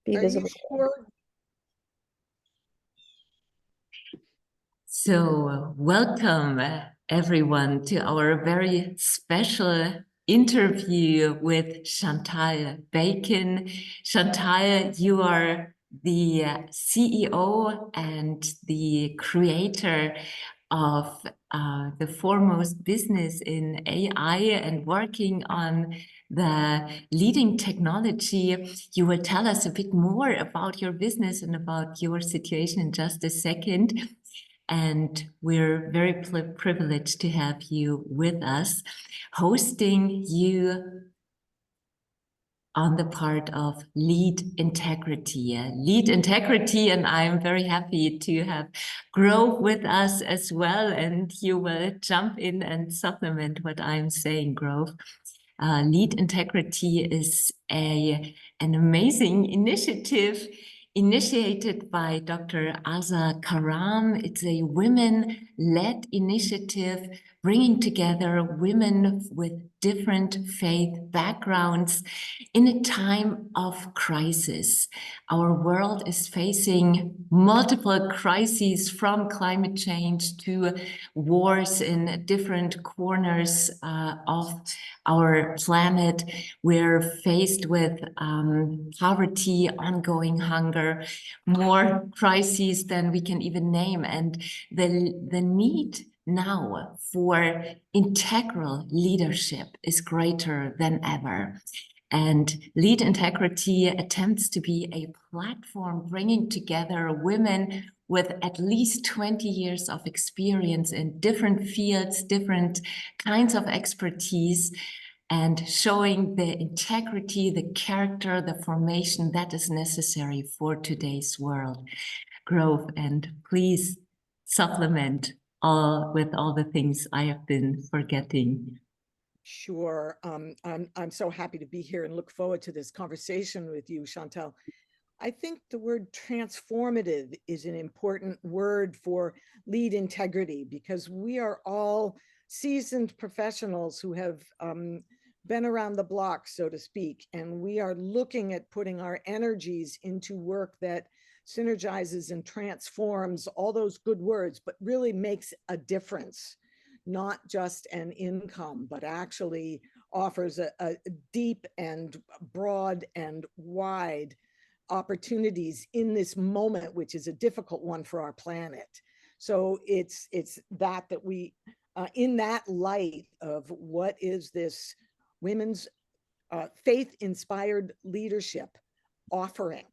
be Are you visible. sure? So, welcome everyone to our very special interview with Chantal Bacon. Chantal, you are the CEO and the creator of the foremost business in AI and working on the leading technology. You will tell us a bit more about your business and about your situation in just a second. And we're very privileged to have you with us, hosting you on the part of lead integrity. And I'm very happy to have Grove with us as well. And you will jump in and supplement what I'm saying, Grove. Lead integrity is an amazing initiative initiated by Dr. Aza Karam. It's a women-led initiative bringing together women with different faith backgrounds in a time of crisis. Our world is facing multiple crises, from climate change to wars in different corners of our planet. We're faced with poverty, ongoing hunger, more crises than we can even name. And the need now for integral leadership is greater than ever. And Lead Integrity attempts to be a platform bringing together women with at least 20 years of experience in different fields, different kinds of expertise, and showing the integrity, the character, the formation that is necessary for today's world. Grove, and please supplement with all the things I have been forgetting. Sure. I'm so happy to be here and look forward to this conversation with you, Chantal. I think the word transformative is an important word for lead integrity, because we are all seasoned professionals who have been around the block, so to speak, and we are looking at putting our energies into work that synergizes and transforms all those good words, but really makes a difference, not just an income, but actually offers a deep and broad and wide opportunities in this moment, which is a difficult one for our planet. So it's that we, in that light of what is this women's faith-inspired leadership offering.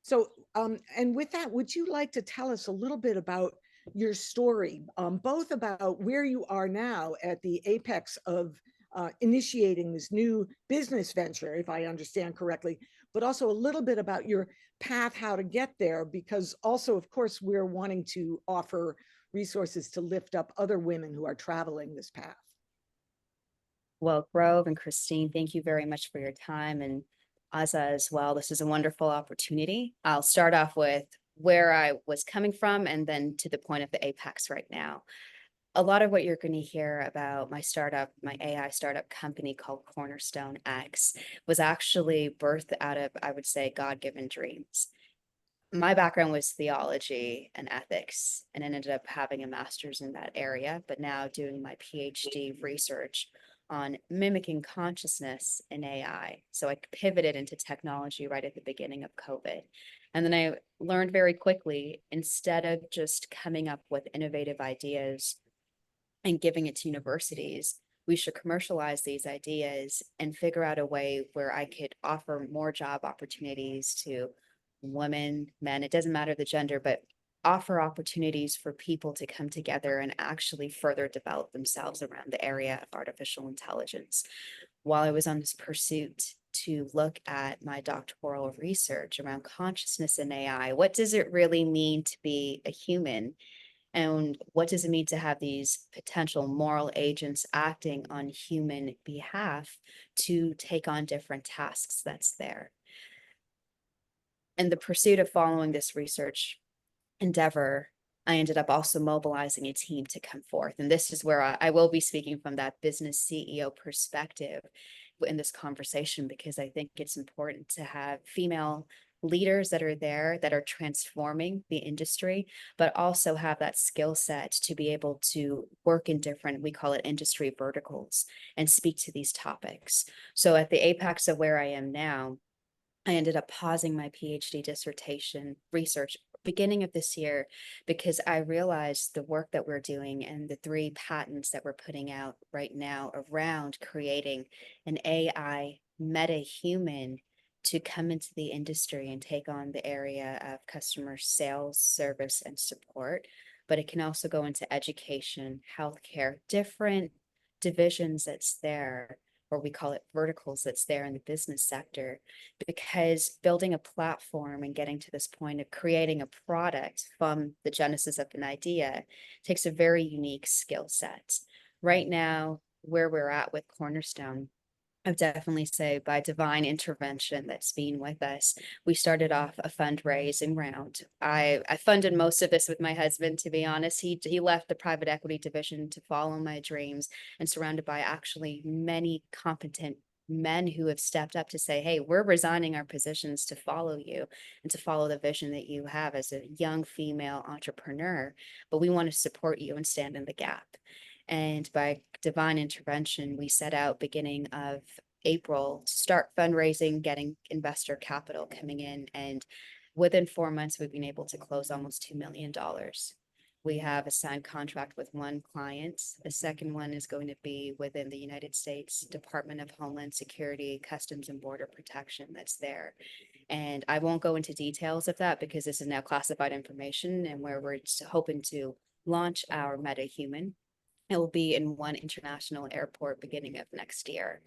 So, and with that, would you like to tell us a little bit about your story, both about where you are now at the apex of initiating this new business venture, if I understand correctly, but also a little bit about your path, how to get there, because also, of course, we're wanting to offer resources to lift up other women who are traveling this path. Well, Grove and Christine, thank you very much for your time, and Aza as well. This is a wonderful opportunity. I'll start off with where I was coming from and then to the point of the apex right now. A lot of what you're going to hear about my startup, my AI startup company called CornerstoneX, was actually birthed out of, I would say, God-given dreams. My background was theology and ethics, and I ended up having a master's in that area, but now doing my PhD research on mimicking consciousness in AI. So I pivoted into technology right at the beginning of COVID. And then I learned very quickly, instead of just coming up with innovative ideas and giving it to universities, we should commercialize these ideas and figure out a way where I could offer more job opportunities to women, men, it doesn't matter the gender, but offer opportunities for people to come together and actually further develop themselves around the area of artificial intelligence. While I was on this pursuit to look at my doctoral research around consciousness in AI, what does it really mean to be a human? And what does it mean to have these potential moral agents acting on human behalf to take on different tasks that's there? In the pursuit of following this research endeavor, I ended up also mobilizing a team to come forth. And this is where I will be speaking from that business CEO perspective in this conversation, because I think it's important to have female leaders that are there that are transforming the industry, but also have that skill set to be able to work in different, we call it industry verticals, and speak to these topics. So at the apex of where I am now, I ended up pausing my PhD dissertation research beginning of this year because I realized the work that we're doing and the 3 patents that we're putting out right now around creating an AI metahuman to come into the industry and take on the area of customer sales, service, and support. But it can also go into education, healthcare, different divisions that's there, or we call it verticals that's there in the business sector, because building a platform and getting to this point of creating a product from the genesis of an idea takes a very unique skill set. Right now, where we're at with Cornerstone, I would definitely say by divine intervention that's been with us. We started off a fundraising round. I funded most of this with my husband, to be honest. He left the private equity division to follow my dreams, and surrounded by actually many competent men who have stepped up to say, hey, we're resigning our positions to follow you and to follow the vision that you have as a young female entrepreneur, but we want to support you and stand in the gap. And by divine intervention, we set out beginning of April to start fundraising, getting investor capital coming in. And within 4 months, we've been able to close almost $2 million. We have a signed contract with one client. The second one is going to be within the United States Department of Homeland Security, Customs and Border Protection that's there. And I won't go into details of that because this is now classified information, and where we're hoping to launch our metahuman. It will be in one international airport beginning of next year.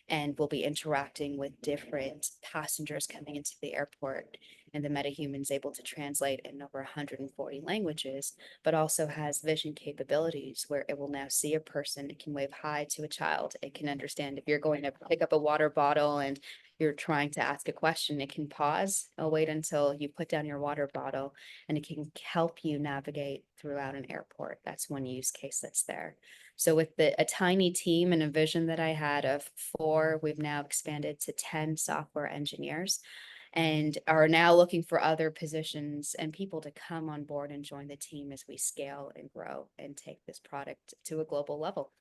And we'll be interacting with different passengers coming into the airport. And the metahuman's able to translate in over 140 languages, but also has vision capabilities where it will now see a person. It can wave hi to a child. It can understand if you're going to pick up a water bottle and you're trying to ask a question, it can pause. It'll wait until you put down your water bottle, and it can help you navigate throughout an airport. That's one use case that's there. So with a tiny team and a vision that I had of 4, we've now expanded to 10 software engineers and are now looking for other positions and people to come on board and join the team as we scale and grow and take this product to a global level.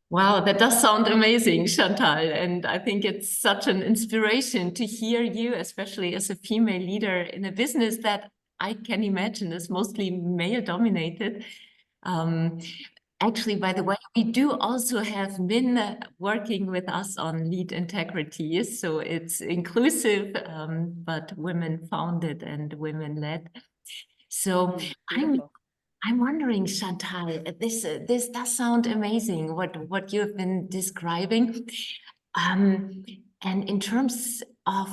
Wow, that does sound amazing, Chantal. And I think it's such an inspiration to hear you, especially as a female leader in a business that I can imagine is mostly male dominated. Actually, by the way, we do also have men working with us on lead integrity. So it's inclusive, but women founded and women led. So I'm wondering, Chantal, this does sound amazing, what you've been describing. And in terms of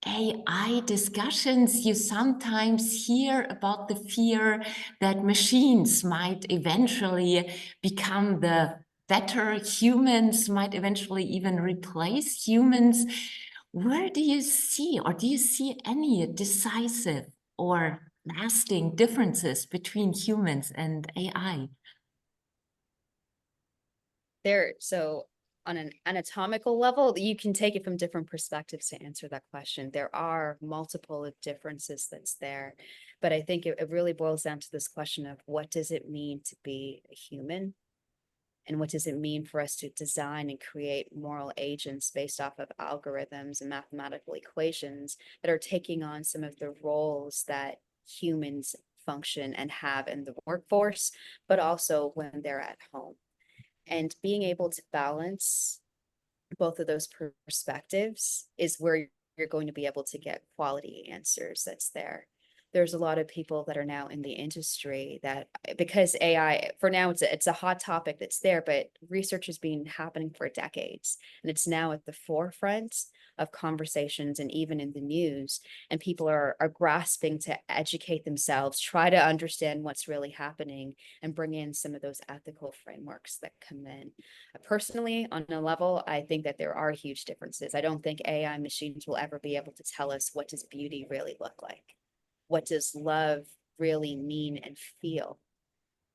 AI discussions, you sometimes hear about the fear that machines might eventually become the better humans, might eventually even replace humans. Where do you see, or do you see any decisive or lasting differences between humans and AI? So on an anatomical level, you can take it from different perspectives to answer that question. There are multiple differences that's there, but I think it really boils down to this question of what does it mean to be a human? And what does it mean for us to design and create moral agents based off of algorithms and mathematical equations that are taking on some of the roles that humans function and have in the workforce, but also when they're at home? And being able to balance both of those perspectives is where you're going to be able to get quality answers that's there. There's a lot of people that are now in the industry that, because AI for now it's a hot topic that's there, but research has been happening for decades, and it's now at the forefront of conversations and even in the news, and people are grasping to educate themselves, try to understand what's really happening, and bring in some of those ethical frameworks that come in. Personally, on a level, I think that there are huge differences. I don't think AI machines will ever be able to tell us what does beauty really look like. What does love really mean and feel?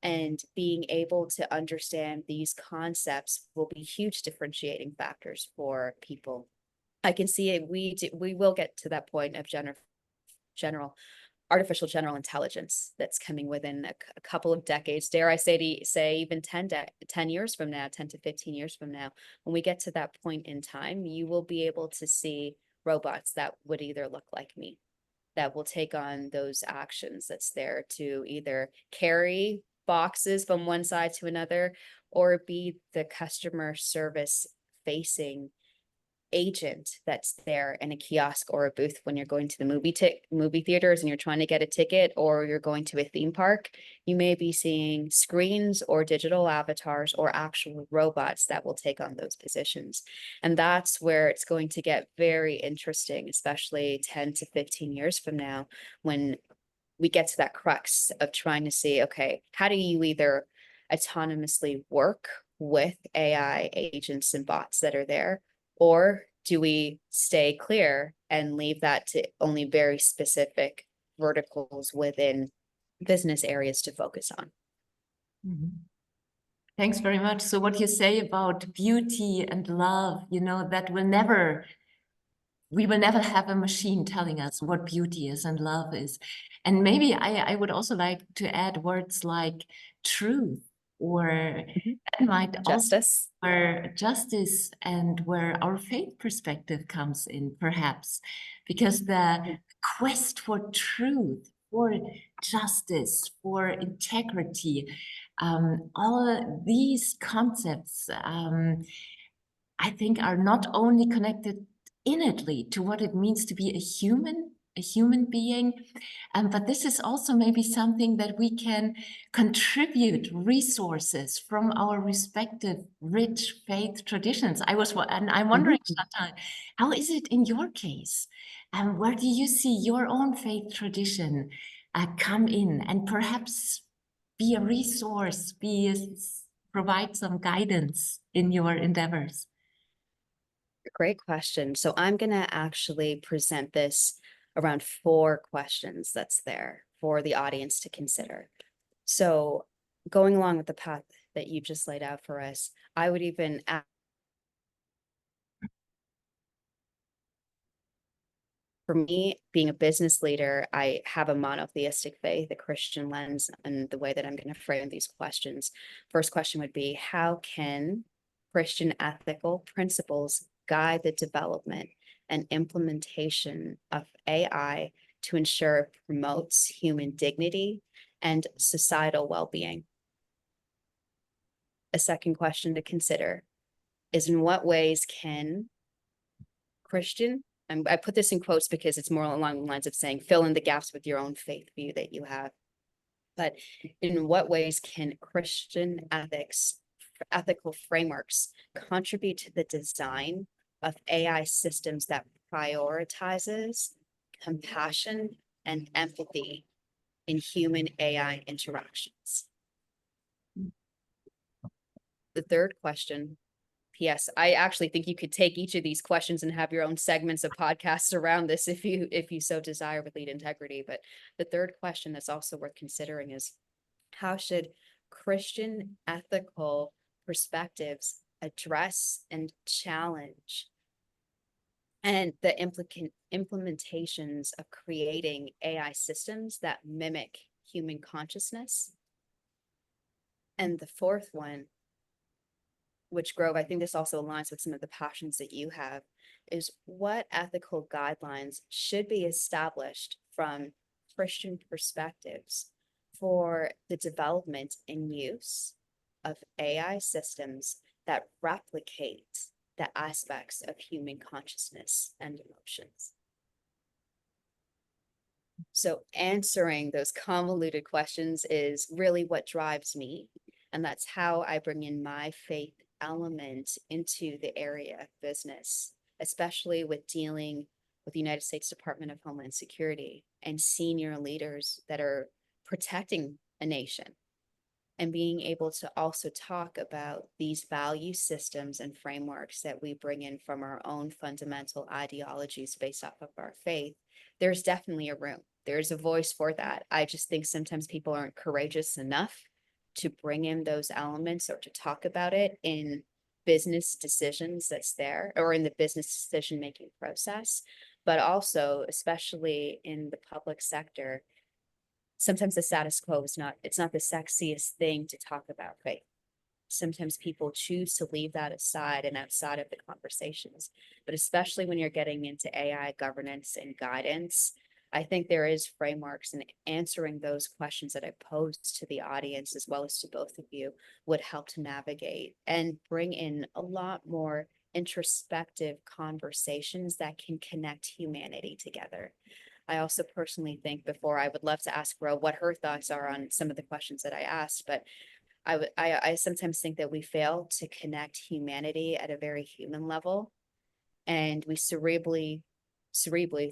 And being able to understand these concepts will be huge differentiating factors for people I can see it. We will get to that point of general artificial general intelligence that's coming within a couple of decades. Dare I say even 10 years from now, 10 to 15 years from now, when we get to that point in time, you will be able to see robots that would either look like me, that will take on those actions that's there to either carry boxes from one side to another or be the customer service facing agent that's there in a kiosk or a booth when you're going to the movie theaters and you're trying to get a ticket, or you're going to a theme park. You may be seeing screens or digital avatars or actual robots that will take on those positions. And that's where it's going to get very interesting, especially 10 to 15 years from now, when we get to that crux of trying to see, okay, how do you either autonomously work with AI agents and bots that are there, or do we stay clear and leave that to only very specific verticals within business areas to focus on? Thanks very much. So what you say about beauty and love, you know, that we will never have a machine telling us what beauty is and love is. And maybe I would also like to add words like truth, or that might also Justice. where justice and where our faith perspective comes in, perhaps, because the quest for truth, for justice, for integrity, all these concepts, I think, are not only connected innately to what it means to be a human being, but this is also maybe something that we can contribute resources from our respective rich faith traditions. And I'm wondering, Chantal, how is it in your case? And where do you see your own faith tradition come in and perhaps be a resource, provide some guidance in your endeavors? Great question. So I'm going to actually present this around 4 questions that's there for the audience to consider. So going along with the path that you just laid out for us, I would even add, for me, being a business leader, I have a monotheistic faith, a Christian lens, and the way that I'm going to frame these questions. First question would be, how can Christian ethical principles guide the development and implementation of AI to ensure it promotes human dignity and societal well-being? A second question to consider is, in what ways can Christian, and I put this in quotes because it's more along the lines of saying, fill in the gaps with your own faith view that you have. But in what ways can Christian ethical frameworks contribute to the design of AI systems that prioritizes compassion and empathy in human AI interactions? The third question, P.S. I actually think you could take each of these questions and have your own segments of podcasts around this if you so desire with lead integrity. But the third question that's also worth considering is, how should Christian ethical perspectives address and challenge and the implementations of creating AI systems that mimic human consciousness? And the fourth one, which, Grove, I think this also aligns with some of the passions that you have, is what ethical guidelines should be established from Christian perspectives for the development and use of AI systems that replicate the aspects of human consciousness and emotions? So answering those convoluted questions is really what drives me. And that's how I bring in my faith element into the area of business, especially with dealing with the United States Department of Homeland Security and senior leaders that are protecting a nation, and being able to also talk about these value systems and frameworks that we bring in from our own fundamental ideologies based off of our faith. There's definitely a room. There's a voice for that. I just think sometimes people aren't courageous enough to bring in those elements or to talk about it in business decisions that's there, or in the business decision-making process, but also, especially in the public sector, sometimes the status quo is not, it's not the sexiest thing to talk about faith. Sometimes people choose to leave that aside and outside of the conversations, but especially when you're getting into AI governance and guidance, I think there is frameworks, and answering those questions that I posed to the audience as well as to both of you would help to navigate and bring in a lot more introspective conversations that can connect humanity together. I also personally think, before, I would love to ask Ro what her thoughts are on some of the questions that I asked, but I sometimes think that we fail to connect humanity at a very human level, and we cerebrally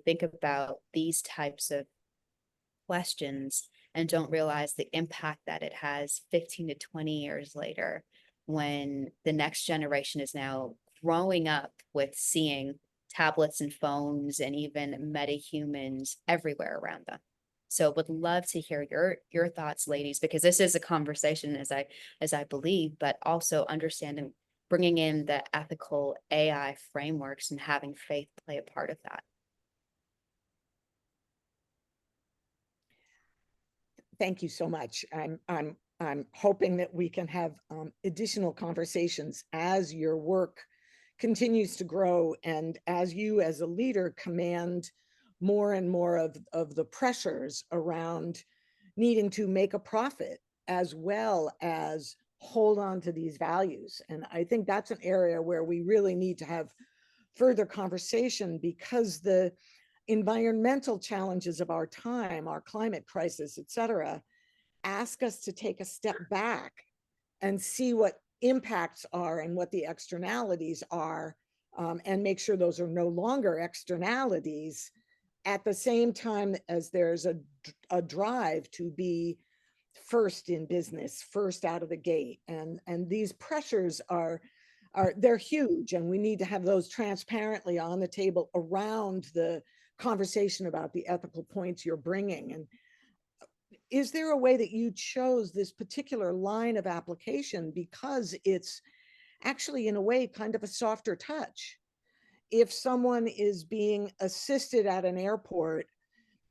think about these types of questions and don't realize the impact that it has 15 to 20 years later, when the next generation is now growing up with seeing tablets and phones and even metahumans everywhere around them. So would love to hear your thoughts, ladies, because this is a conversation, as I believe, but also understanding, bringing in the ethical AI frameworks and having faith play a part of that. Thank you so much. I'm hoping that we can have additional conversations as your work continues to grow, and as you as a leader command more and more of the pressures around needing to make a profit as well as hold on to these values. And I think that's an area where we really need to have further conversation, because the environmental challenges of our time, our climate crisis, et cetera, ask us to take a step back and see what impacts are and what the externalities are, and make sure those are no longer externalities, at the same time as there's a drive to be first in business, first out of the gate. And these pressures are they're huge, and we need to have those transparently on the table around the conversation about the ethical points you're bringing. And is there a way that you chose this particular line of application because it's actually, in a way, kind of a softer touch? If someone is being assisted at an airport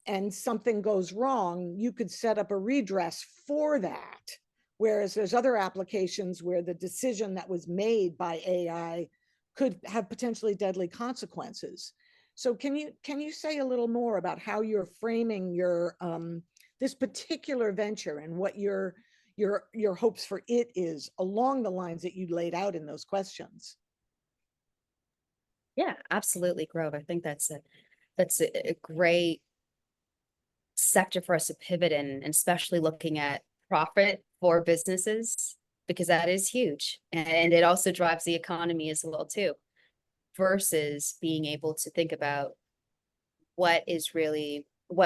and something goes wrong, you could set up a redress for that. Whereas there's other applications where the decision that was made by AI could have potentially deadly consequences. So can you say a little more about how you're framing your this particular venture and what your hopes for it is, along the lines that you laid out in those questions? Yeah, absolutely, Grove. I think that's a great sector for us to pivot in, and especially looking at profit for businesses, because that is huge. And it also drives the economy as well too, versus being able to think about what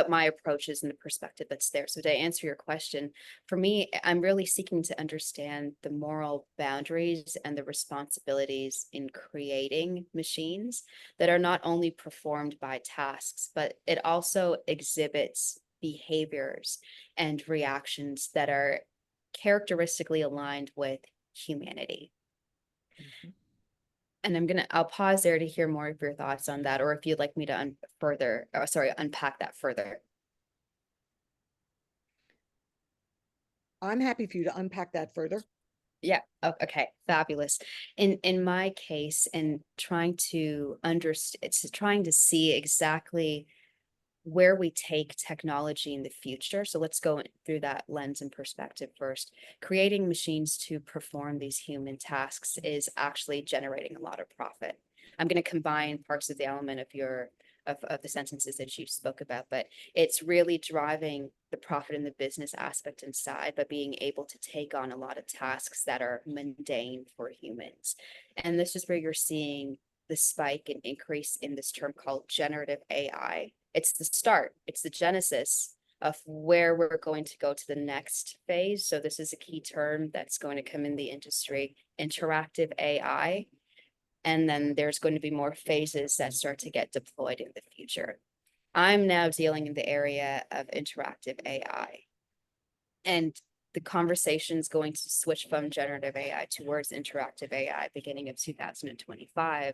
my approach is and the perspective that's there. So to answer your question, for me, I'm really seeking to understand the moral boundaries and the responsibilities in creating machines that are not only performed by tasks, but it also exhibits behaviors and reactions that are characteristically aligned with humanity. Mm-hmm. And I'll pause there to hear more of your thoughts on that, or if you'd like me to unpack that further. I'm happy for you to unpack that further. Yeah. Oh, okay. Fabulous. In my case, and trying to understand, it's trying to see exactly where we take technology in the future. So let's go through that lens and perspective first. Creating machines to perform these human tasks is actually generating a lot of profit. I'm going to combine parts of the element of the sentences that you spoke about, but it's really driving the profit in the business aspect inside, but being able to take on a lot of tasks that are mundane for humans. And this is where you're seeing the spike and increase in this term called generative AI. It's the start, it's the genesis of where we're going to go to the next phase. So this is a key term that's going to come in the industry, interactive AI. And then there's going to be more phases that start to get deployed in the future. I'm now dealing in the area of interactive AI. And the conversation is going to switch from generative AI towards interactive AI beginning of 2025,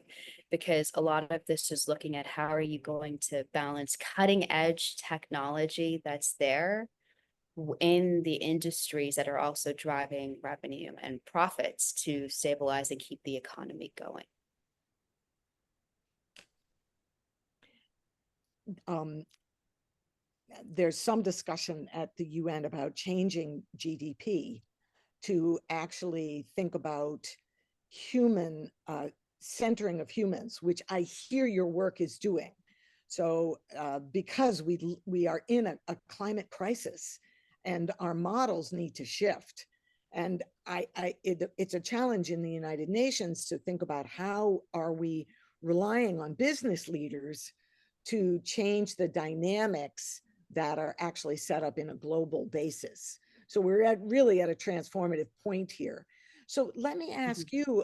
because a lot of this is looking at how are you going to balance cutting edge technology that's there in the industries that are also driving revenue and profits to stabilize and keep the economy going. There's some discussion at the UN about changing GDP to actually think about human centering of humans, which I hear your work is doing. So because we are in a climate crisis and our models need to shift. And it's a challenge in the United Nations to think about how are we relying on business leaders to change the dynamics that are actually set up in a global basis. So we're really at a transformative point here. So let me ask you,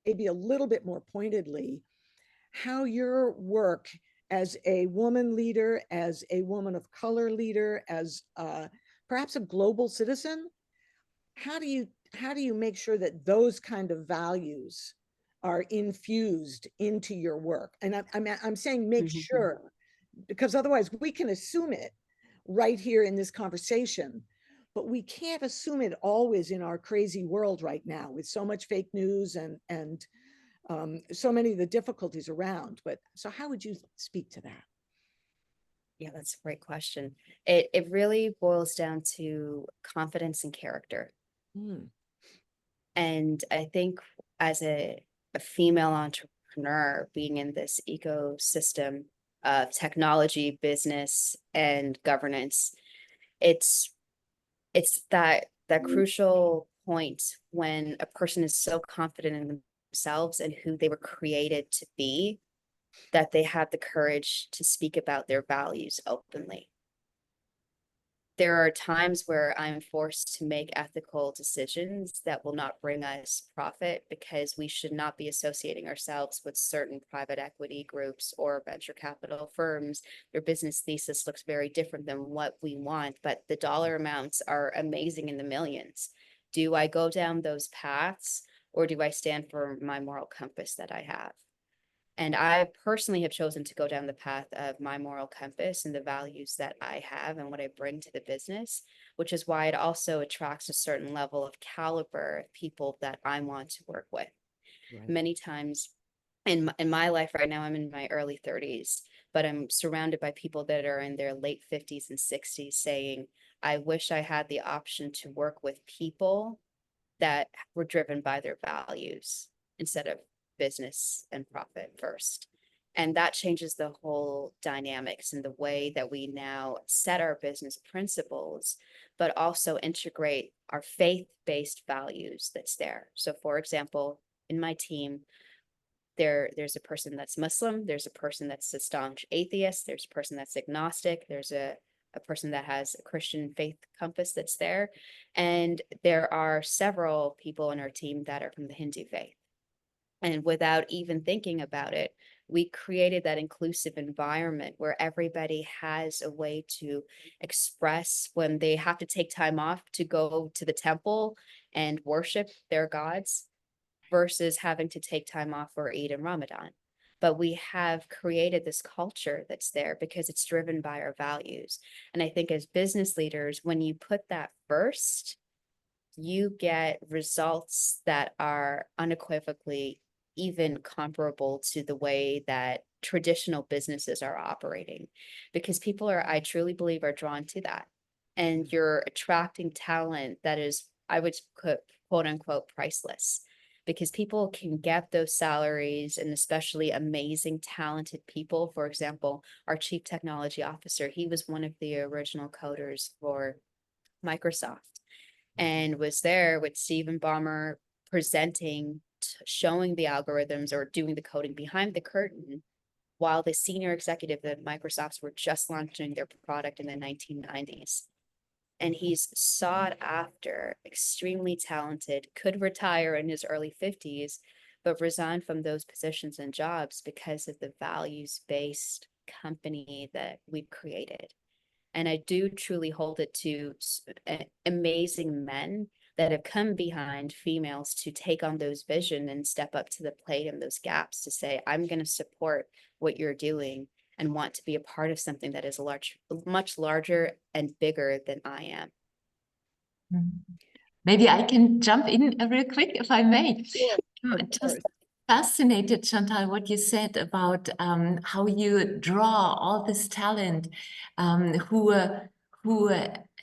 maybe a little bit more pointedly, how your work as a woman leader, as a woman of color leader, as perhaps a global citizen, how do you make sure that those kind of values are infused into your work? And I'm saying make sure, because otherwise we can assume it right here in this conversation, but we can't assume it always in our crazy world right now with so much fake news and so many of the difficulties around. But so how would you speak to that? Yeah, that's a great question. It really boils down to confidence and character. And I think as a female entrepreneur, being in this ecosystem of technology, business, and governance, it's that crucial point when a person is so confident in themselves and who they were created to be, that they have the courage to speak about their values openly. There are times where I'm forced to make ethical decisions that will not bring us profit, because we should not be associating ourselves with certain private equity groups or venture capital firms. Their business thesis looks very different than what we want, but the dollar amounts are amazing in the millions. Do I go down those paths, or do I stand for my moral compass that I have? And I personally have chosen to go down the path of my moral compass and the values that I have and what I bring to the business, which is why it also attracts a certain level of caliber of people that I want to work with. Right. Many times in my life right now, I'm in my early 30s, but I'm surrounded by people that are in their late 50s and 60s saying, I wish I had the option to work with people that were driven by their values instead of business and profit first. And that changes the whole dynamics and the way that we now set our business principles, but also integrate our faith-based values that's there. So for example, in my team, there's a person that's Muslim, there's a person that's a staunch atheist, there's a person that's agnostic, there's a person that has a Christian faith compass that's there. And there are several people in our team that are from the Hindu faith. And without even thinking about it, we created that inclusive environment where everybody has a way to express when they have to take time off to go to the temple and worship their gods versus having to take time off for Eid and Ramadan. But we have created this culture that's there because it's driven by our values. And I think as business leaders, when you put that first, you get results that are unequivocally even comparable to the way that traditional businesses are operating, because people are, I truly believe, are drawn to that. And you're attracting talent that is, I would put, quote unquote, priceless, because people can get those salaries, and especially amazing, talented people. For example, our chief technology officer, he was one of the original coders for Microsoft and was there with Stephen Ballmer presenting, showing the algorithms or doing the coding behind the curtain, while the senior executive at Microsoft were just launching their product in the 1990s. And he's sought after, extremely talented, could retire in his early 50s, but resigned from those positions and jobs because of the values-based company that we've created. And I do truly hold it to amazing men that have come behind females to take on those vision and step up to the plate and those gaps to say, I'm going to support what you're doing and want to be a part of something that is much larger and bigger than I am. Maybe I can jump in real quick, if I may. Sure, of Just course. fascinated, Chantal, what you said about how you draw all this talent who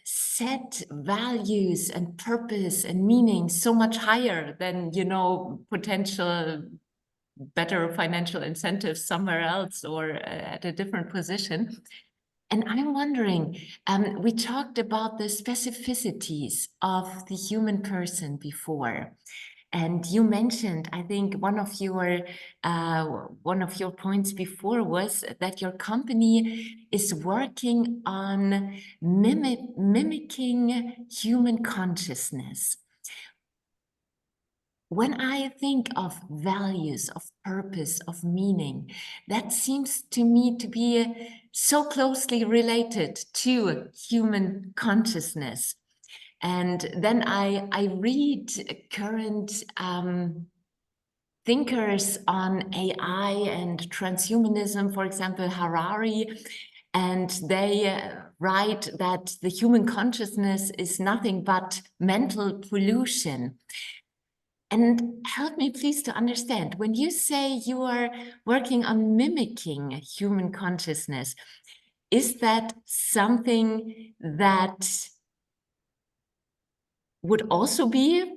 set values and purpose and meaning so much higher than, you know, potential better financial incentives somewhere else or at a different position. And I'm wondering, we talked about the specificities of the human person before. And you mentioned, I think one of your points before was that your company is working on mimicking human consciousness. When I think of values, of purpose, of meaning, that seems to me to be so closely related to human consciousness. And then I read current thinkers on AI and transhumanism, for example, Harari, and they write that the human consciousness is nothing but mental pollution. And help me please to understand, when you say you are working on mimicking human consciousness, is that something that would also be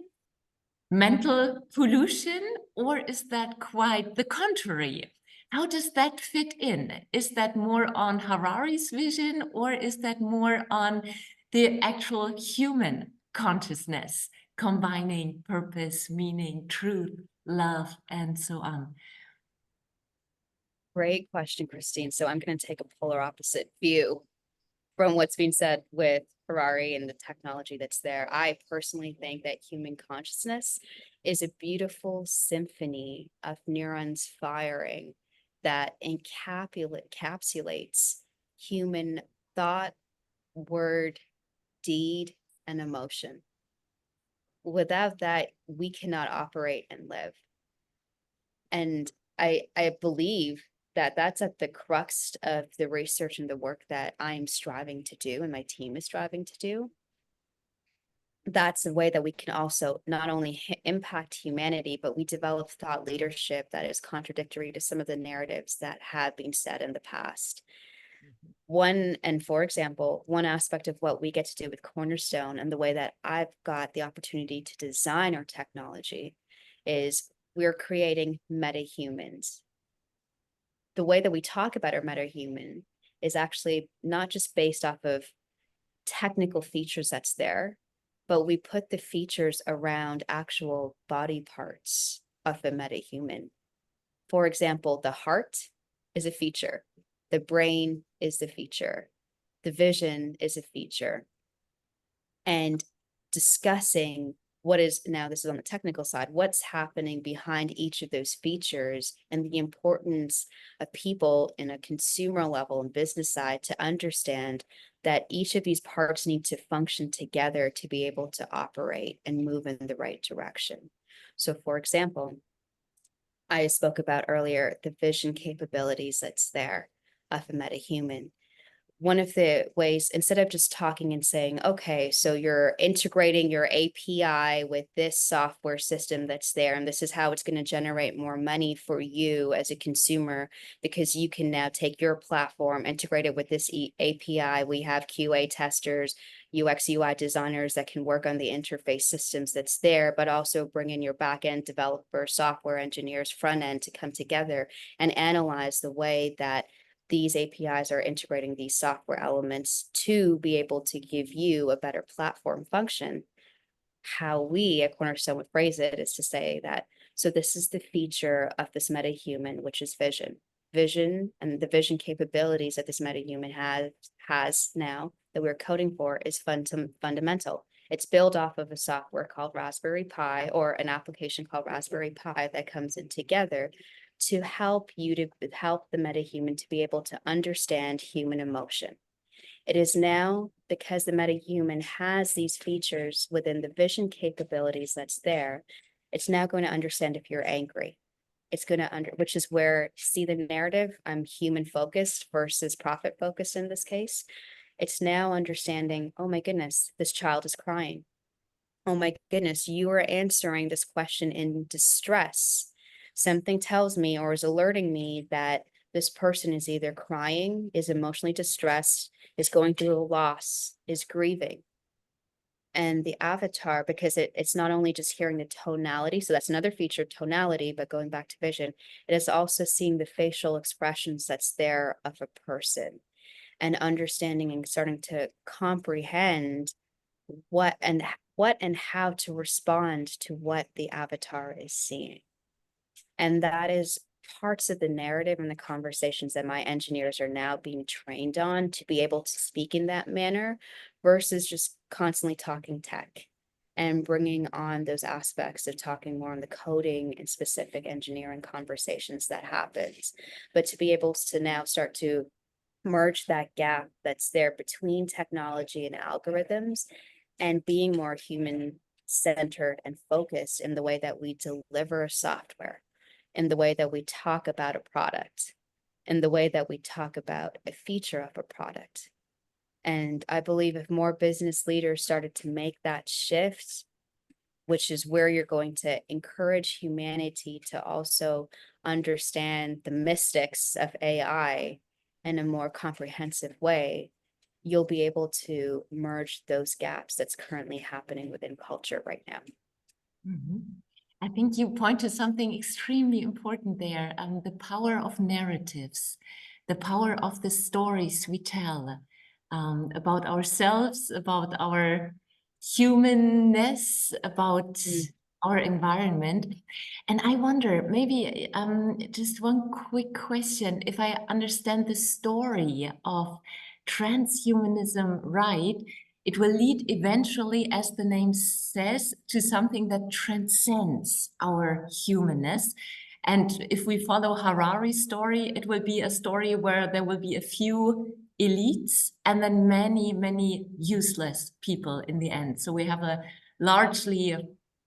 mental pollution, or is that quite the contrary? How does that fit in? Is that more on Harari's vision, or is that more on the actual human consciousness, combining purpose, meaning, truth, love, and so on? Great question, Christine. So I'm going to take a polar opposite view from what's being said with Ferrari and the technology that's there. I personally think that human consciousness is a beautiful symphony of neurons firing that encapsulates human thought, word, deed, and emotion. Without that, we cannot operate and live. And I believe that that's at the crux of the research and the work that I'm striving to do and my team is striving to do. That's a way that we can also not only impact humanity, but we develop thought leadership that is contradictory to some of the narratives that have been said in the past. For example, one aspect of what we get to do with Cornerstone and the way that I've got the opportunity to design our technology is we're creating metahumans. The way that we talk about our metahuman is actually not just based off of technical features that's there, but we put the features around actual body parts of the metahuman. For example, the heart is a feature. The brain is the feature. The vision is a feature. And discussing what is, now this is on the technical side, what's happening behind each of those features and the importance of people in a consumer level and business side to understand that each of these parts need to function together to be able to operate and move in the right direction. So for example, I spoke about earlier, the vision capabilities that's there of a metahuman. One of the ways, instead of just talking and saying, okay, so you're integrating your API with this software system that's there, and this is how it's going to generate more money for you as a consumer, because you can now take your platform, integrate it with this API. We have QA testers, UX, UI designers that can work on the interface systems that's there, but also bring in your backend developer, software engineers, front end to come together and analyze the way that these APIs are integrating these software elements to be able to give you a better platform function. How we at Cornerstone would phrase it is to say that, so this is the feature of this metahuman, which is vision. Vision and the vision capabilities that this metahuman has now that we're coding for is fundamental. It's built off of a software called Raspberry Pi, or an application called Raspberry Pi that comes in together to help the metahuman to be able to understand human emotion. It is now, because the metahuman has these features within the vision capabilities that's there, it's now going to understand if you're angry. It's going to which is where, see the narrative, I'm human focused versus profit focused in this case. It's now understanding, oh my goodness, this child is crying. Oh my goodness, you are answering this question in distress. Something tells me or is alerting me that this person is either crying, is emotionally distressed, is going through a loss, is grieving. And the avatar, because it's not only just hearing the tonality, so that's another feature, tonality, but going back to vision, it is also seeing the facial expressions that's there of a person and understanding and starting to comprehend what and how to respond to what the avatar is seeing. And that is parts of the narrative and the conversations that my engineers are now being trained on to be able to speak in that manner versus just constantly talking tech and bringing on those aspects of talking more on the coding and specific engineering conversations that happens. But to be able to now start to merge that gap that's there between technology and algorithms and being more human centered and focused in the way that we deliver software, in the way that we talk about a product, in the way that we talk about a feature of a product. And I believe if more business leaders started to make that shift, which is where you're going to encourage humanity to also understand the mystics of AI in a more comprehensive way, you'll be able to merge those gaps that's currently happening within culture right now. Mhm. I think you point to something extremely important there, the power of narratives, the power of the stories we tell about ourselves, about our humanness, about our environment. And I wonder, maybe just one quick question, if I understand the story of transhumanism right, it will lead eventually, as the name says, to something that transcends our humanness. And if we follow Harari's story, it will be a story where there will be a few elites and then many, many useless people in the end. So we have a largely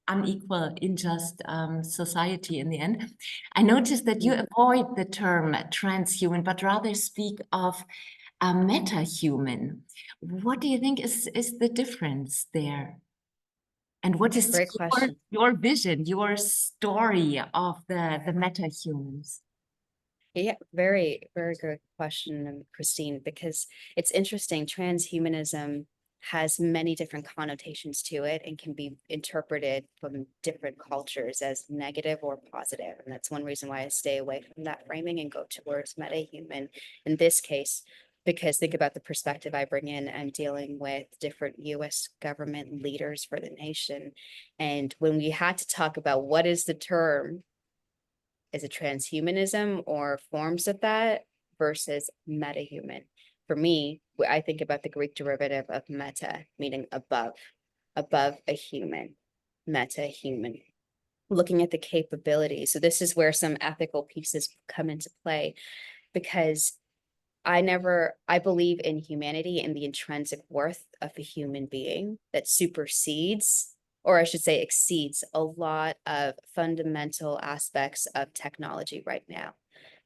unequal, unjust society in the end. I noticed that you avoid the term transhuman, but rather speak of a metahuman. What do you think is the difference there? And what is Great question. your vision, your story of the metahumans? Yeah, very, very good question, Christine, because it's interesting. Transhumanism has many different connotations to it and can be interpreted from different cultures as negative or positive. And that's one reason why I stay away from that framing and go towards metahuman in this case, because think about the perspective I bring in. I'm dealing with different US government leaders for the nation. And when we had to talk about what is the term, is it transhumanism or forms of that versus metahuman? For me, I think about the Greek derivative of meta, meaning above a human, meta-human. Looking at the capabilities. So this is where some ethical pieces come into play, because I believe in humanity and the intrinsic worth of a human being that supersedes, or I should say exceeds, a lot of fundamental aspects of technology right now.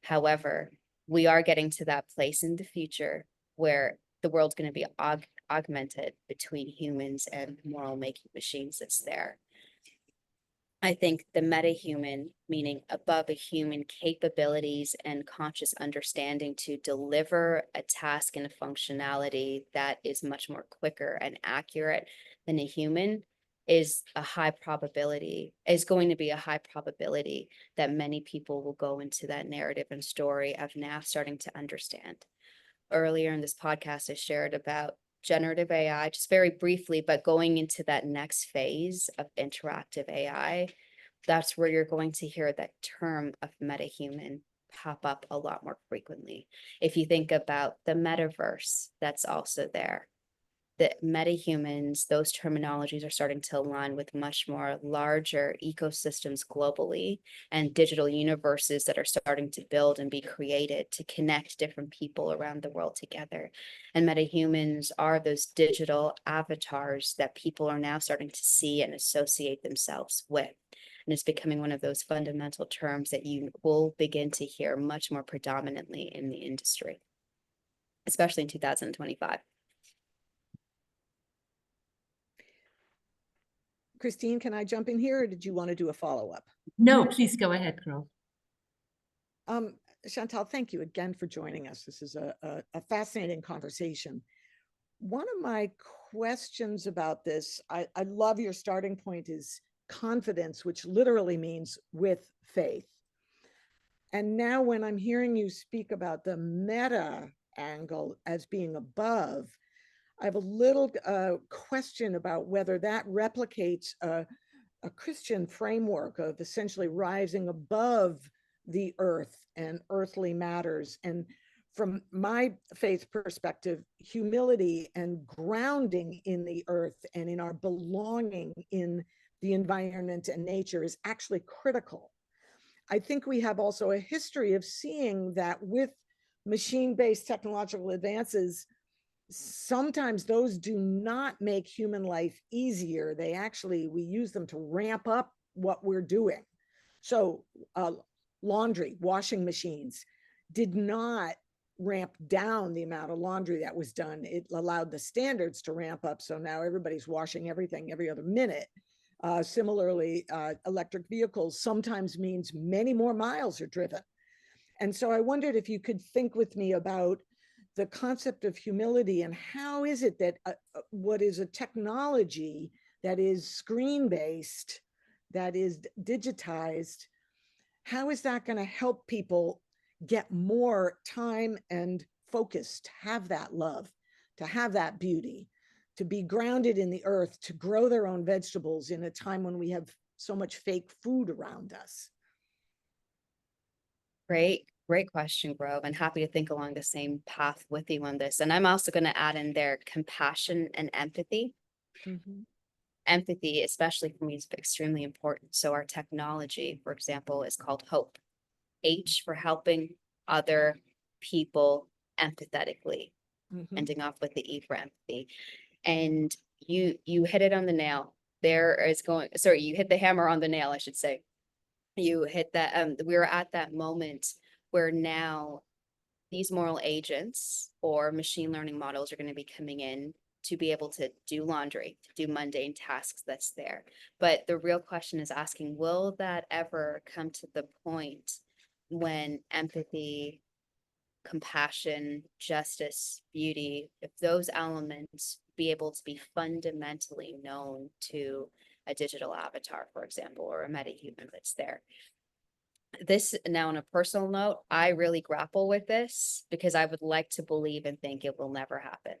However, we are getting to that place in the future where the world's going to be augmented between humans and moral making machines that's there. I think the metahuman, meaning above a human capabilities and conscious understanding to deliver a task and a functionality that is much more quicker and accurate than a human, is going to be a high probability that many people will go into that narrative and story of now starting to understand. Earlier in this podcast, I shared about generative AI, just very briefly, but going into that next phase of interactive AI, that's where you're going to hear that term of metahuman pop up a lot more frequently. If you think about the metaverse, that's also there. the metahumans, those terminologies are starting to align with much more larger ecosystems globally and digital universes that are starting to build and be created to connect different people around the world together. And metahumans are those digital avatars that people are now starting to see and associate themselves with. And it's becoming one of those fundamental terms that you will begin to hear much more predominantly in the industry, especially in 2025. Christine, can I jump in here, or did you want to do a follow-up? No, please go ahead, Grove. Chantal, thank you again for joining us. This is a fascinating conversation. One of my questions about this, I love your starting point is confidence, which literally means with faith. And now when I'm hearing you speak about the meta angle as being above, I have a little question about whether that replicates a Christian framework of essentially rising above the earth and earthly matters. And from my faith perspective, humility and grounding in the earth and in our belonging in the environment and nature is actually critical. I think we have also a history of seeing that with machine-based technological advances, sometimes those do not make human life easier. They actually, we use them to ramp up what we're doing. So laundry, washing machines did not ramp down the amount of laundry that was done. It allowed the standards to ramp up. So now everybody's washing everything every other minute. Similarly, electric vehicles sometimes means many more miles are driven. And so I wondered if you could think with me about the concept of humility and how is it that what is a technology that is screen-based, that is digitized, how is that going to help people get more time and focus to have that love, to have that beauty, to be grounded in the earth, to grow their own vegetables in a time when we have so much fake food around us? Great question, Grove, and happy to think along the same path with you on this. And I'm also going to add in there compassion and empathy. Mm-hmm. Empathy, especially for me, is extremely important. So our technology, for example, is called HOPE. H for helping other people empathetically, Mm-hmm. ending off with the E for empathy. And you hit it on the nail. You hit the hammer on the nail, I should say. You hit that, we were at that moment where now these moral agents or machine learning models are going to be coming in to be able to do laundry, to do mundane tasks that's there. But the real question is asking, will that ever come to the point when empathy, compassion, justice, beauty, if those elements be able to be fundamentally known to a digital avatar, for example, or a metahuman that's there? This now, on a personal note, I really grapple with this because I would like to believe and think it will never happen.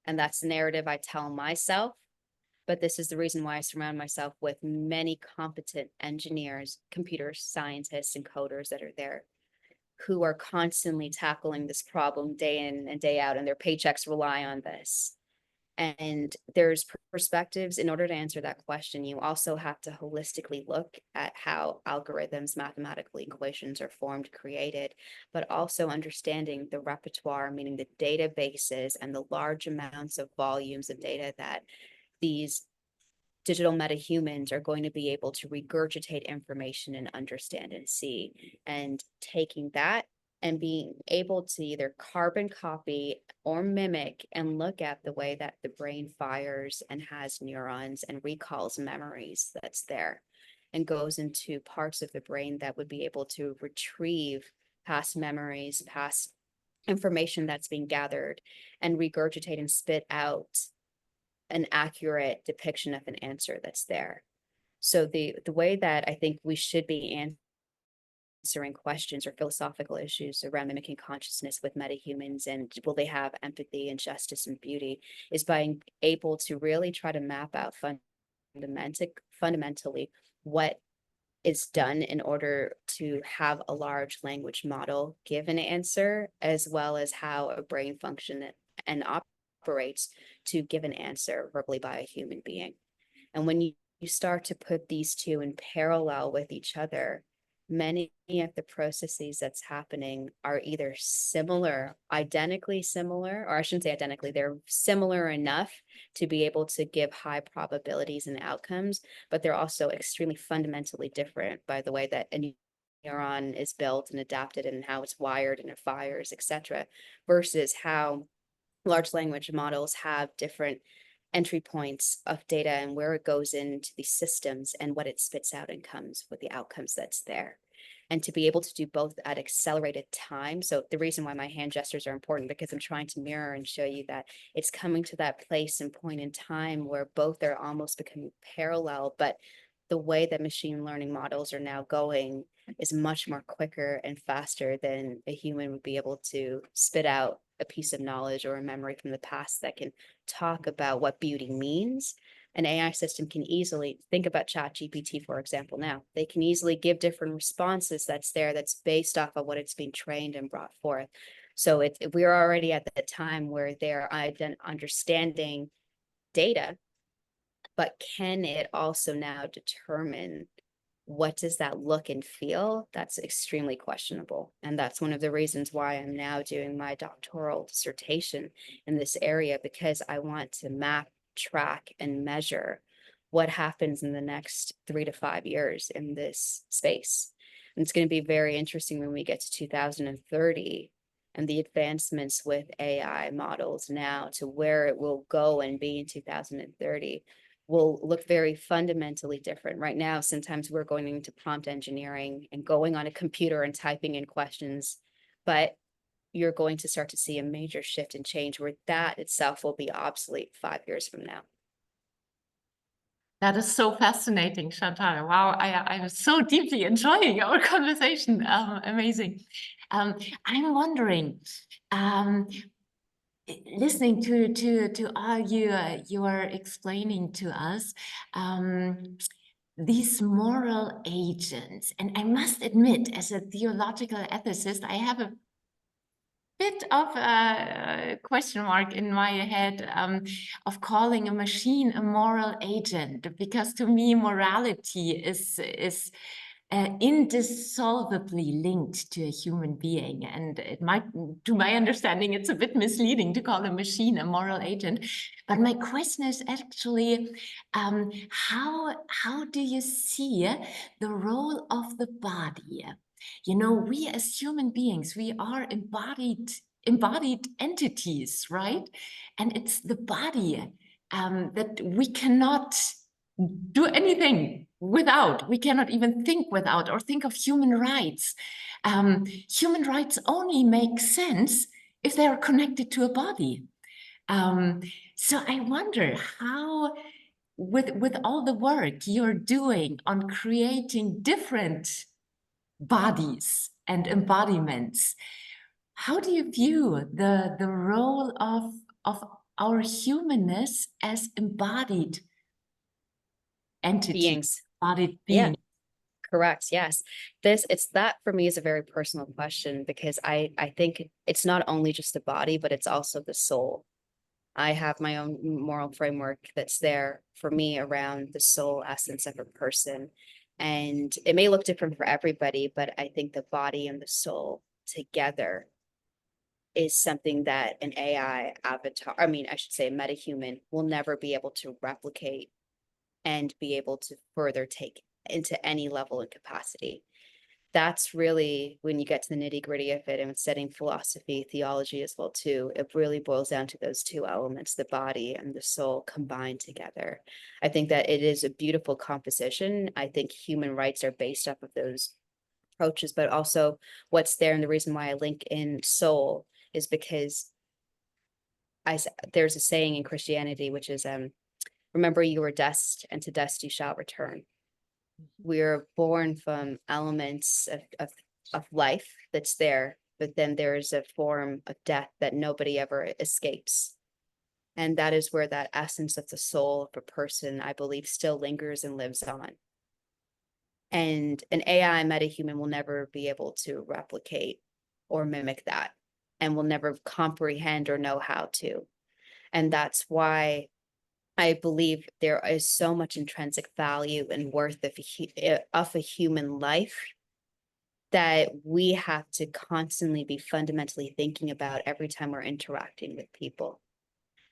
And that's the narrative I tell myself. But this is the reason why I surround myself with many competent engineers, computer scientists, and coders that are there who are constantly tackling this problem day in and day out, and their paychecks rely on this. And there's perspectives. In order to answer that question, you also have to holistically look at how algorithms, mathematical equations are formed, created, but also understanding the repertoire, meaning the databases and the large amounts of volumes of data that these digital metahumans are going to be able to regurgitate information and understand and see. And taking that and being able to either carbon copy or mimic and look at the way that the brain fires and has neurons and recalls memories that's there and goes into parts of the brain that would be able to retrieve past memories, past information that's being gathered, and regurgitate and spit out an accurate depiction of an answer that's there. So the way that I think we should be answering questions or philosophical issues around mimicking consciousness with metahumans and will they have empathy and justice and beauty is by able to really try to map out fundamentally what is done in order to have a large language model give an answer, as well as how a brain function and operates to give an answer verbally by a human being. And when you start to put these two in parallel with each other, many of the processes that's happening are either similar, identically similar, or I shouldn't say identically, they're similar enough to be able to give high probabilities and outcomes, but they're also extremely fundamentally different by the way that a neuron is built and adapted and how it's wired and it fires, etc., versus how large language models have different entry points of data and where it goes into these systems and what it spits out and comes with the outcomes that's there. And to be able to do both at accelerated time. So the reason why my hand gestures are important, because I'm trying to mirror and show you that it's coming to that place and point in time where both are almost becoming parallel, but the way that machine learning models are now going is much more quicker and faster than a human would be able to spit out a piece of knowledge or a memory from the past that can talk about what beauty means. An AI system can easily think about ChatGPT, for example. Now they can easily give different responses that's based off of what it's being trained and brought forth. So we're already at the time where they're understanding data, but can it also now determine what does that look and feel? That's extremely questionable. And that's one of the reasons why I'm now doing my doctoral dissertation in this area, because I want to map, track, and measure what happens in the next 3 to 5 years in this space. And it's going to be very interesting when we get to 2030 and the advancements with AI models now to where it will go and be in 2030 will look very fundamentally different. Right now, sometimes we're going into prompt engineering and going on a computer and typing in questions, but you're going to start to see a major shift and change where that itself will be obsolete 5 years from now. That is so fascinating, Chantal. Wow, I was so deeply enjoying our conversation. Amazing. I'm wondering, listening to all you are explaining to us, these moral agents, and I must admit, as a theological ethicist, I have a bit of a question mark in my head of calling a machine a moral agent, because to me morality is indissolubly linked to a human being, and it might, to my understanding, it's a bit misleading to call a machine a moral agent. But my question is actually, how do you see the role of the body? You know, we as human beings, we are embodied entities, right? And it's the body that we cannot do anything without. We cannot even think without, or think of human rights. Human rights only make sense if they are connected to a body. So I wonder how, with all the work you're doing on creating different bodies and embodiments, how do you view the role of our humanness as embodied entities, Beings. embodied Yeah. beings? Correct. Yes. That for me is a very personal question, because I think it's not only just the body, but it's also the soul. I have my own moral framework that's there for me around the soul essence of a person. And it may look different for everybody, but I think the body and the soul together is something that an AI avatar, I should say a metahuman, will never be able to replicate and be able to further take into any level and capacity. That's really when you get to the nitty gritty of it, and studying philosophy, theology as well too, it really boils down to those two elements, the body and the soul combined together. I think that it is a beautiful composition. I think human rights are based off of those approaches, but also what's there. And the reason why I link in soul is because there's a saying in Christianity, which is, remember you were dust, and to dust you shall return. We're born from elements of life that's there, but then there's a form of death that nobody ever escapes. And that is where that essence of the soul of a person, I believe, still lingers and lives on. And an AI metahuman will never be able to replicate or mimic that, and will never comprehend or know how to. And that's why I believe there is so much intrinsic value and worth of a human life that we have to constantly be fundamentally thinking about every time we're interacting with people.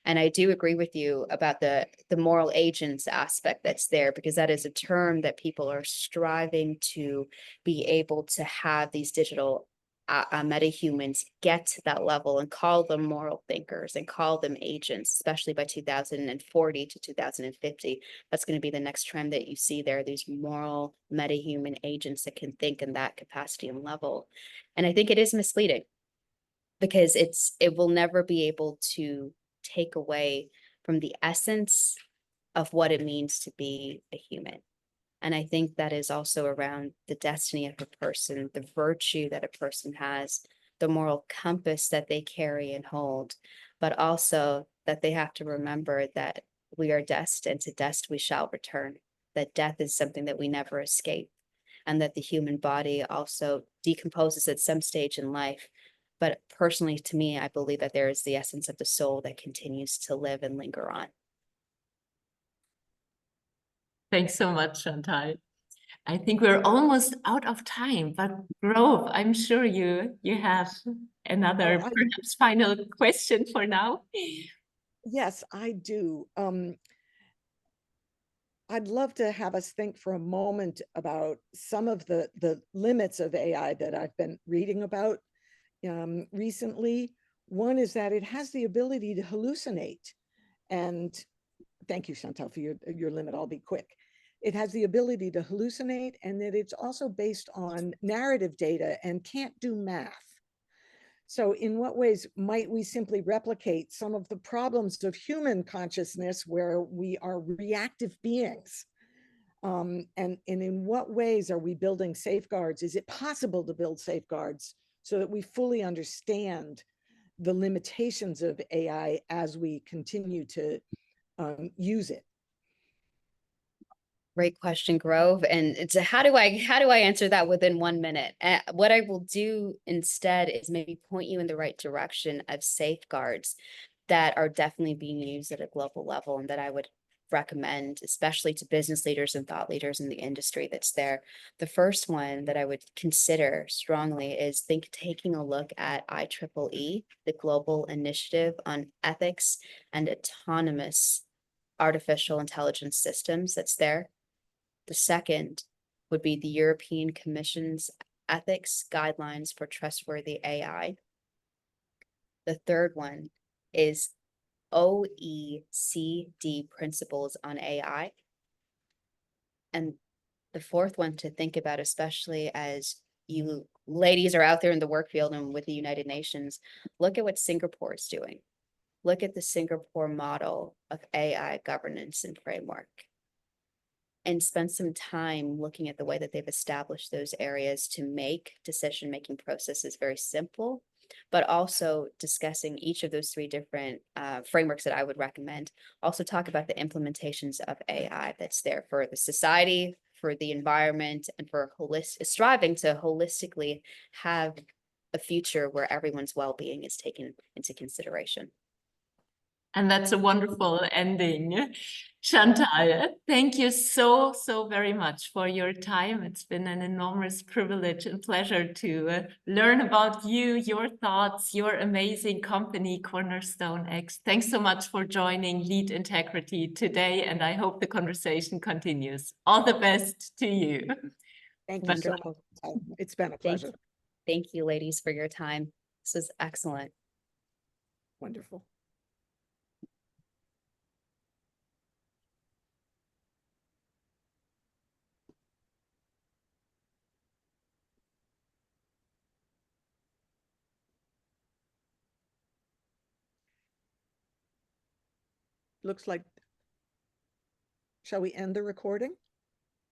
And I do agree with you about the moral agents aspect that's there, because that is a term that people are striving to be able to have these digital metahumans get to that level and call them moral thinkers and call them agents, especially by 2040 to 2050. That's going to be the next trend that you see there, these moral metahuman agents that can think in that capacity and level. And I think it is misleading because it will never be able to take away from the essence of what it means to be a human. And I think that is also around the destiny of a person, the virtue that a person has, the moral compass that they carry and hold, but also that they have to remember that we are dust, and to dust we shall return, that death is something that we never escape, and that the human body also decomposes at some stage in life. But personally, to me, I believe that there is the essence of the soul that continues to live and linger on. Thanks so much, Chantal. I think we're almost out of time, but Grove, I'm sure you have another perhaps final question for now. Yes, I do. I'd love to have us think for a moment about some of the limits of AI that I've been reading about recently. One is that it has the ability to hallucinate. And thank you, Chantal, for your limit. I'll be quick. It has the ability to hallucinate, and that it's also based on narrative data and can't do math. So in what ways might we simply replicate some of the problems of human consciousness where we are reactive beings? And in what ways are we building safeguards? Is it possible to build safeguards so that we fully understand the limitations of AI as we continue to use it? Great question, Grove. And it's how do I answer that within 1 minute? What I will do instead is maybe point you in the right direction of safeguards that are definitely being used at a global level, and that I would recommend, especially to business leaders and thought leaders in the industry that's there. The first one that I would consider strongly is taking a look at IEEE, the Global Initiative on Ethics and Autonomous Artificial Intelligence Systems that's there. The second would be the European Commission's Ethics Guidelines for Trustworthy AI. The third one is OECD Principles on AI. And the fourth one to think about, especially as you ladies are out there in the work field and with the United Nations, look at what Singapore is doing. Look at the Singapore model of AI governance and framework, and spend some time looking at the way that they've established those areas to make decision-making processes very simple, but also discussing each of those three different frameworks that I would recommend. Also talk about the implementations of AI that's there for the society, for the environment, and for striving to holistically have a future where everyone's well-being is taken into consideration. And that's a wonderful ending. Chantal, thank you so very much for your time. It's been an enormous privilege and pleasure to learn about you, your thoughts, your amazing company, CornerstoneX. Thanks so much for joining Lead Integrity today, and I hope the conversation continues. All the best to you. Thank you so much. It's been a pleasure. Thank you, ladies, for your time. This was excellent. Wonderful. Looks like, shall we end the recording?